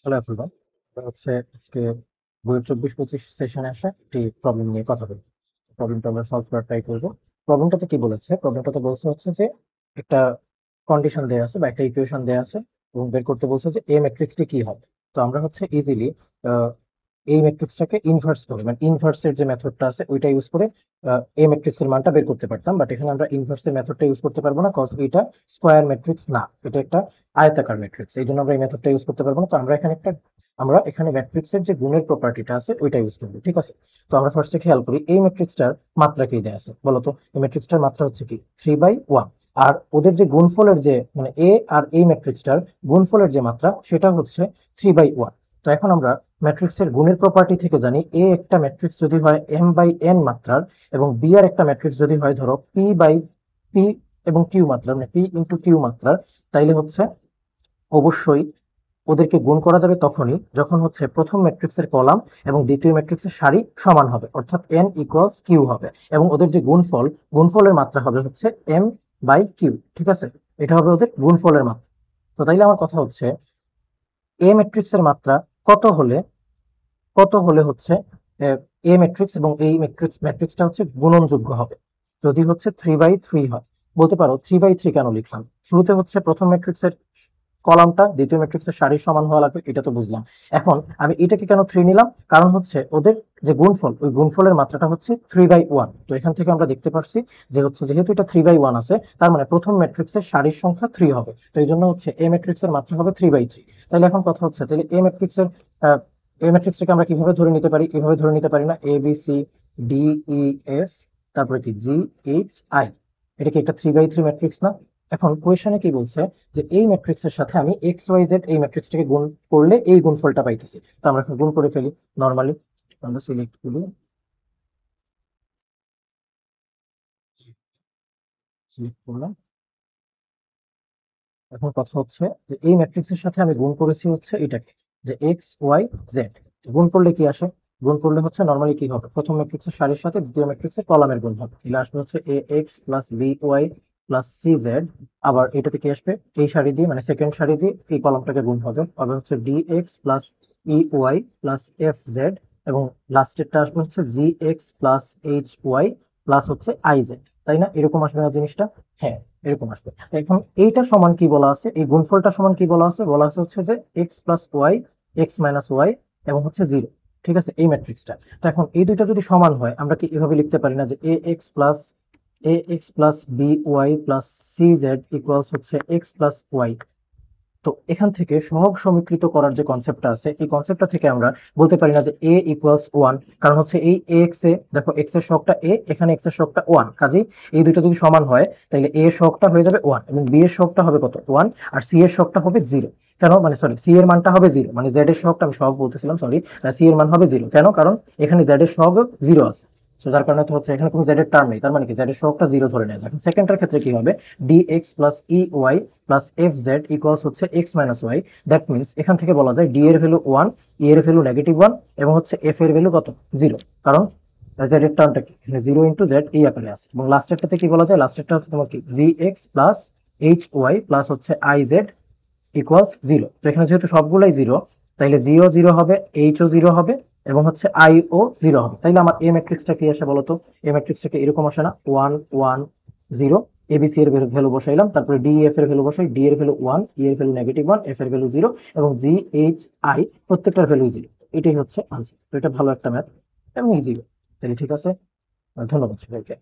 Hello everyone, হচ্ছে আজকে বইয়ের 24-25 সেশনে আসা একটি প্রবলেম নিয়ে কথা বলবো। প্রবলেমটা আমরা সলভ করার ট্রাই করবো। প্রবলেমটাতে কি বলেছে? প্রবলেমটাতে বলছে হচ্ছে যে একটা কন্ডিশন দেয়া আছে বা একটা ইকুয়েশন দেয়া আছে এবং বের করতে বলছে যে এ ম্যাট্রিক্সটি কি হবে। তো আমরা হচ্ছে ইজিলি এই ম্যাট্রিক্সটাকে ইনভার্স করে, মানে ইনভার্সের যে মেথডটা আছে ওইটা ইউজ করে এ ম্যাট্রিক্সের মানটা বের করতে পারতাম, বাট এখানে আমরা ইনভার্সের মেথডটা ইউজ করতে পারবো না, কজ এটা স্কোয়ার ম্যাট্রিক্স না, এটা একটা আয়তাকার ম্যাট্রিক্স, এই জন্য আমরা এই মেথডটা ইউজ করতে পারবো না। তো আমরা এখানে ম্যাট্রিক্সের যে গুণের প্রপার্টিটা আছে ওইটা ইউজ করবো, ঠিক আছে? তো আমরা ফার্স্টে খেয়াল করি এই ম্যাট্রিক্সটার মাত্রা কি দেয়া আছে বলতো। এই ম্যাট্রিক্সটার মাত্রা হচ্ছে কি 3/1, আর ওদের যে গুণফলের যে মানে এ আর এই ম্যাট্রিক্সটার গুণফলের যে মাত্রা সেটা হচ্ছে 3/1। তো এখন আমরা ম্যাট্রিক্সের গুণের প্রপার্টি থেকে জানি এ একটা ম্যাট্রিক্স যদি হয় m/n মাত্রার এবং বি আর একটা ম্যাট্রিক্স যদি হয় ধরো p/p এবং কিউ মাত্রার, মানে p/q মাত্রার, তাইলে হচ্ছে অবশ্যই ওদেরকে গুণ করা যাবে তখনই যখন হচ্ছে প্রথম ম্যাট্রিক্সের কলাম এবং দ্বিতীয় ম্যাট্রিক্সের সারি সমান হবে, অর্থাৎ n ইকুয়ালস কিউ হবে, এবং ওদের যে গুণফলের মাত্রা হবে হচ্ছে m/q, ঠিক আছে? এটা হবে ওদের গুণফলের মাত্রা। তো তাইলে আমার কথা হচ্ছে এ ম্যাট্রিক্সের মাত্রা কত হলে হচ্ছে এ ম্যাট্রিক্স এবং এই ম্যাট্রিক্সটা হচ্ছে গুণনযোগ্য হবে। যদি হচ্ছে 3/3 হয়। বলতে পারো 3/3 কেন লিখলাম? শুরুতে হচ্ছে প্রথম ম্যাট্রিক্সের কলামটা দ্বিতীয় ম্যাট্রিক্সের সারির সমান হওয়া লাগবে, এটা তো বুঝলাম। এখন আমি এটাকে কেন 3 নিলাম? কারণ হচ্ছে ওদের যে গুণফল, ওই গুণফলের মাত্রাটা হচ্ছে 3/1। তো এখান থেকে আমরা দেখতে পারছি যে হচ্ছে যেহেতু এটা 3/1 আছে, তার মানে প্রথম ম্যাট্রিক্সের সারির সংখ্যা 3 হবে। তো এই জন্য হচ্ছে এ ম্যাট্রিক্সের মাত্রা হবে 3/3। তাহলে এখন কথা হচ্ছে তাহলে এ ম্যাট্রিক্সটাকে আমরা কিভাবে ধরে নিতে পারি? এভাবে ধরে নিতে পারি না, A B C D E F তারপরে কি জি এইচ আই, এটা কি একটা 3/3 ম্যাট্রিক্স না? এখন কোয়েশনে কি বলছে যে এই ম্যাট্রিক্সের সাথে আমি এক্স ওয়াই জেড এই ম্যাট্রিক্সটাকে গুণ করলে এই গুণফলটা পাইতেছি। তো আমরা এখন গুণ করে ফেলি নরমালি। আমরা সিলেক্ট করি, সিলেক্ট করলাম। এখন কথা হচ্ছে যে এই ম্যাট্রিক্সের সাথে আমি গুণ করেছি হচ্ছে এটাকে, যে এক্স ওয়াই জেড। গুণ করলে কি আসে? গুণ করলে হচ্ছে নরমালি কি হবে, প্রথম ম্যাট্রিক্সের সারির সাথে দ্বিতীয় ম্যাট্রিক্সের কলামের গুণ হবে, তাহলে আসবে হচ্ছে a x plus b y plus c z. আবার এটাতে কি আসবে, এই সারি দিয়ে মানে সেকেন্ড সারি দিয়ে এই কলামটাকে গুণ হবে, হবে হচ্ছে d x plus e y plus f z, এবং লাস্টেরটা আসবে হচ্ছে g x plus h y plus হচ্ছে আই জেড। তাই না? এরকম আসবে না জিনিসটা? হ্যাঁ, এরকম আসবে। এখন এইটা সমান কি বলা আছে, এই গুণফলটা সমান কি বলা আছে? বলা আছে হচ্ছে যে X plus Y, X minus Y এবং হচ্ছে জিরো, ঠিক আছে, এই ম্যাট্রিক্সটা। তো এখন এই দুইটা যদি সমান হয় আমরা কি এভাবে লিখতে পারি না যে a x plus b y plus c z equals হচ্ছে এক্স প্লাস ওয়াই? তো এখান থেকে সহগ সমীকৃত করার যে কনসেপ্টটা আছে এই কনসেপ্টটা থেকে আমরা বলতে পারি না যে এ ইকুয়ালস ওয়ান, কারণ হচ্ছে এই এক্স এ দেখো এক্স এর সহগটা এ, এখানে এক্স এর সহগটা ওয়ান, কাজেই এই দুটো যদি সমান হয় তাহলে এ এর সহগটা হয়ে যাবে ওয়ান এবং বি এর সহগটা হবে কত, ওয়ান, আর সি এর সহগটা হবে জিরো। কেন, মানে সরি, সি এর মানটা হবে জিরো, মানে জেড এর সহগটা আমি সহগ বলতেছিলাম, সরি, সি এর মান হবে জিরো। কেন? কারণ এখানে জেড এর সহগ জিরো আছে। তো যার কারণে তো হচ্ছে এখানে কোনো জেড এর টার্ম নেই, তার মানে কি জেড এর সহগটা জিরো ধরে নেওয়া যায়। এখন সেকেন্ডটার ক্ষেত্রে কি হবে, d x plus e y plus f z equals হচ্ছে x minus y. That means এখান থেকে বলা যায় ডি এর ভ্যালু ওয়ান, ই এর ভ্যালু নেগেটিভ ওয়ান এবং হচ্ছে এফ এর ভ্যালু কত, জিরো। কারণ জেড এর টার্মটা কি, এখানে জিরো ইন্টু জেড এই আকারে আছে। এবং লাস্টেরটাতে কি বলা যায়, লাস্টেরটা হচ্ছে তোমার কি g x plus h y plus হচ্ছে আই জেড ইকুয়ালস জিরো। তো এখানে যেহেতু সবগুলাই জিরো, তাইলে জিও জিরো হবে, এইচ ও জিরো হবে এবং হচ্ছে আই ও জিরো হবে। তাইলে আমার এ ম্যাট্রিক্সটা কি আসে বলতো? এ ম্যাট্রিক্সটাকে এরকম আসে না, ওয়ান ওয়ান জিরো, এবিসি এর ভ্যালু বসাইলাম, তারপরে ডি এফ এর ভ্যালু বসাই, ডি এর ভ্যালু ওয়ান, ই এর ভ্যালু নেগেটিভ ওয়ান, এফ এর ভ্যালু জিরো এবং জি এইচ আই প্রত্যেকটার ভ্যালু জিরো। এটাই হচ্ছে আনসার। তো এটা ভালো একটা ম্যাথ এবং ইজি। তাহলে ঠিক আছে, ধন্যবাদ সবাইকে।